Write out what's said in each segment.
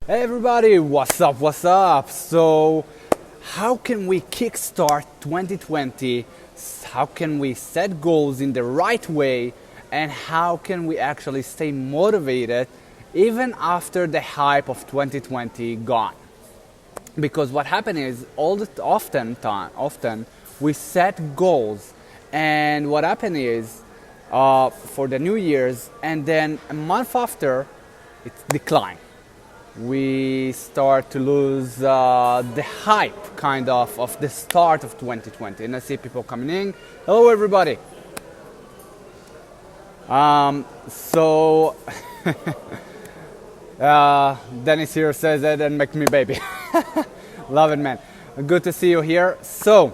Hey everybody, what's up, what's up? So, how can we kickstart 2020? How can we set goals in the right way? And how can we actually stay motivated even after the hype of 2020 gone? Because what happened is often we set goals, and what happened is for the New Year's, and then a month after, it's decline. We start to lose the hype kind of the start of 2020. And I see people coming in. Hello everybody. So Dennis here says that and make me baby. Love it, man. Good to see you here. So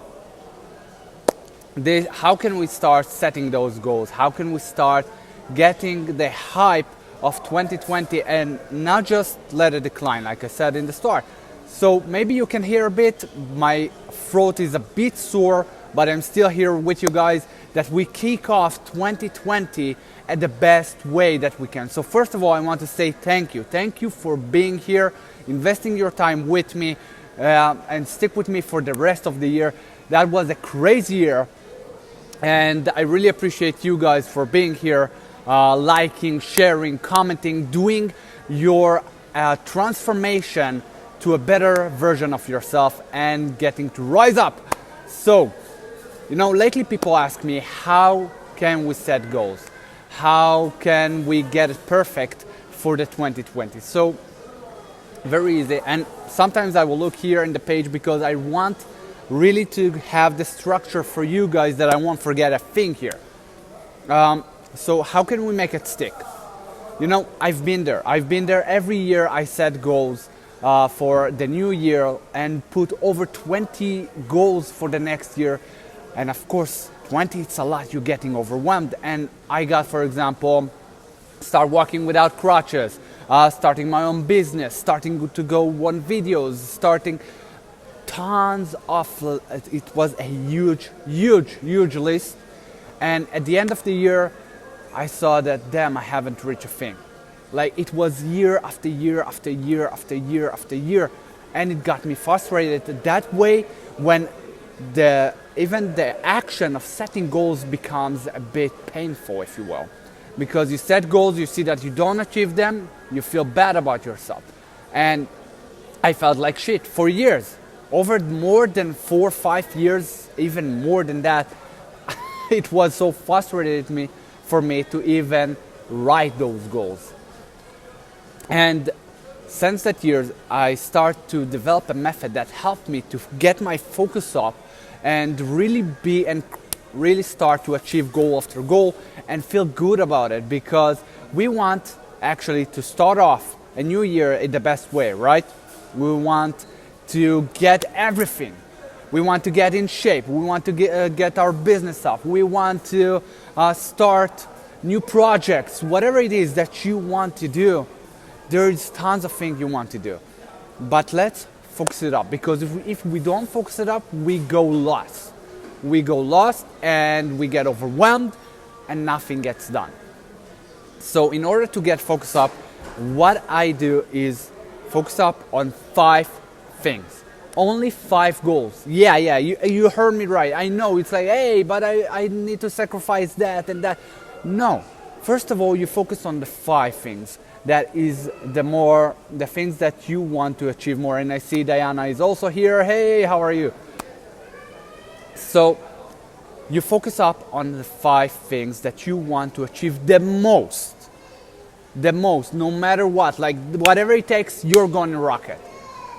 how can we start setting those goals? How can we start getting the hype of 2020 and not just let it decline, like I said in the start? So maybe you can hear a bit, my throat is a bit sore, but I'm still here with you guys, that we kick off 2020 at the best way that we can. So first of all, I want to say thank you. Thank you for being here, investing your time with me, and stick with me for the rest of the year. That was a crazy year, and I really appreciate you guys for being here, liking, sharing, commenting, doing your transformation to a better version of yourself and getting to rise up. So, lately people ask me, how can we set goals? How can we get it perfect for the 2020? So, very easy. And sometimes I will look here in the page because I want really to have the structure for you guys that I won't forget a thing here. So how can we make it stick? I've been there. Every year I set goals for the new year and put over 20 goals for the next year. And of course, 20, it's a lot. You're getting overwhelmed. And I got, for example, start walking without crutches, starting my own business, starting to go on videos, starting tons of, it was a huge list. And at the end of the year, I saw that, damn, I haven't reached a thing. Like, it was year after year after year after year after year. And it got me frustrated that way when even the action of setting goals becomes a bit painful, if you will. Because you set goals, you see that you don't achieve them, you feel bad about yourself. And I felt like shit for years. Over more than 4 or 5 years, even more than that, it was so frustrating for me to even write those goals. And since that year, I start to develop a method that helped me to get my focus up and really start to achieve goal after goal and feel good about it, because we want actually to start off a new year in the best way, right? We want to get everything. We want to get in shape. We want to get our business up. We want to start new projects. Whatever it is that you want to do, there's tons of things you want to do. But let's focus it up, because if we don't focus it up, we go lost. We go lost and we get overwhelmed and nothing gets done. So in order to get focused up, what I do is focus up on 5 things. Only 5 goals. Yeah, you heard me right. I know it's like, hey, but I need to sacrifice that and that. No. First of all, you focus on the 5 things. That is the things that you want to achieve more. And I see Diana is also here. Hey, how are you? So you focus up on the 5 things that you want to achieve the most. The most, no matter what. Like, whatever it takes, you're going to rock it.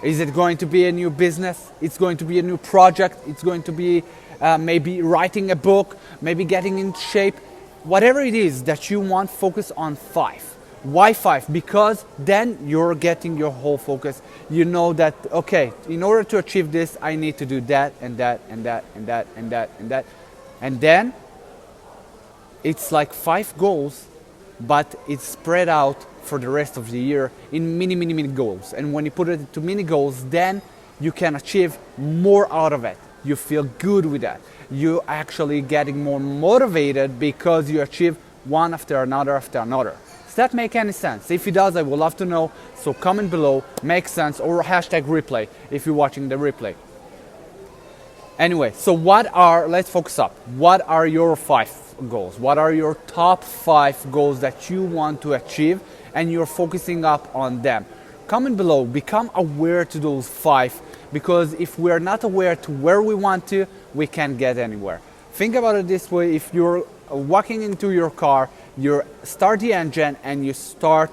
Is it going to be a new business? It's going to be a new project. It's going to be maybe writing a book, maybe getting in shape. Whatever it is that you want, focus on 5. Why 5? Because then you're getting your whole focus. You know that, okay, in order to achieve this, I need to do that and that and that and that and that and that. And then it's like 5 goals, but it's spread out for the rest of the year in mini goals. And when you put it into mini goals, then you can achieve more out of it. You feel good with that. You're actually getting more motivated because you achieve one after another after another. Does that make any sense? If it does, I would love to know. So comment below, makes sense, or hashtag replay if you're watching the replay. Anyway, so let's focus up. What are your 5 goals? What are your top 5 goals that you want to achieve and you're focusing up on them? Comment below, become aware to those 5, because if we're not aware to where we want to, we can't get anywhere. Think about it this way: if you're walking into your car, you start the engine and you start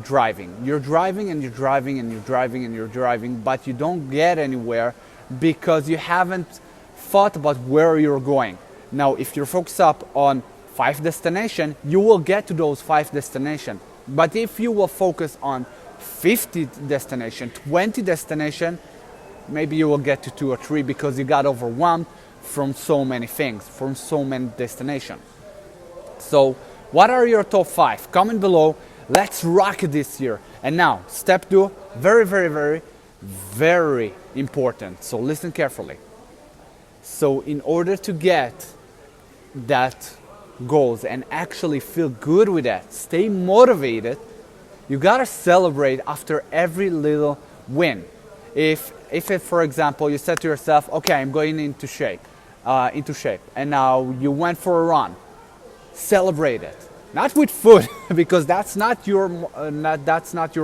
driving. You're driving and you're driving and you're driving and you're driving, but you don't get anywhere because you haven't thought about where you're going. Now, if you're focused up on 5 destinations, you will get to those 5 destinations. But if you will focus on 50 destinations, 20 destinations, maybe you will get to 2 or 3 because you got overwhelmed from so many things, from so many destinations. So, what are your top 5? Comment below. Let's rock it this year. And now, step 2, very, very, very, very important. So listen carefully. So in order to get that goals and actually feel good with that, stay motivated, you gotta celebrate after every little win. If for example, you said to yourself, okay, I'm going into shape, and now you went for a run, celebrate it. Not with food, because that's not your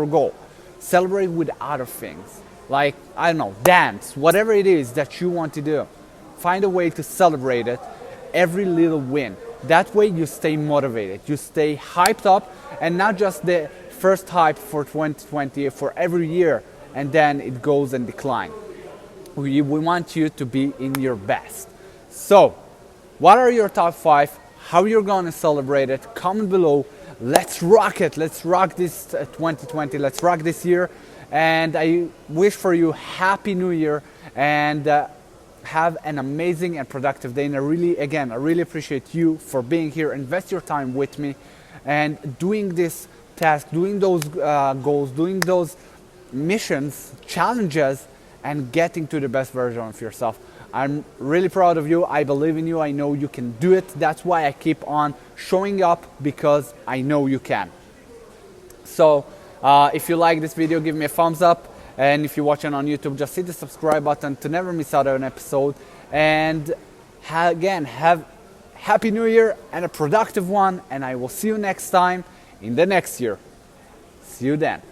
goal. Celebrate with other things, like, I don't know, dance, whatever it is that you want to do. Find a way to celebrate it, every little win. That way you stay motivated, you stay hyped up, and not just the first hype for 2020, for every year, and then it goes and decline. We want you to be in your best. So, what are your top 5? How you're going to celebrate it? Comment below. Let's rock it. Let's rock this 2020. Let's rock this year. And I wish for you Happy New Year, and have an amazing and productive day. And I really appreciate you for being here. Invest your time with me and doing this task, doing those goals, doing those missions, challenges, and getting to the best version of yourself. I'm really proud of you. I believe in you. I know you can do it. That's why I keep on showing up, because I know you can. So if you like this video, give me a thumbs up. And if you're watching on YouTube, just hit the subscribe button to never miss out on an episode. And again, have Happy New Year and a productive one. And I will see you next time in the next year. See you then.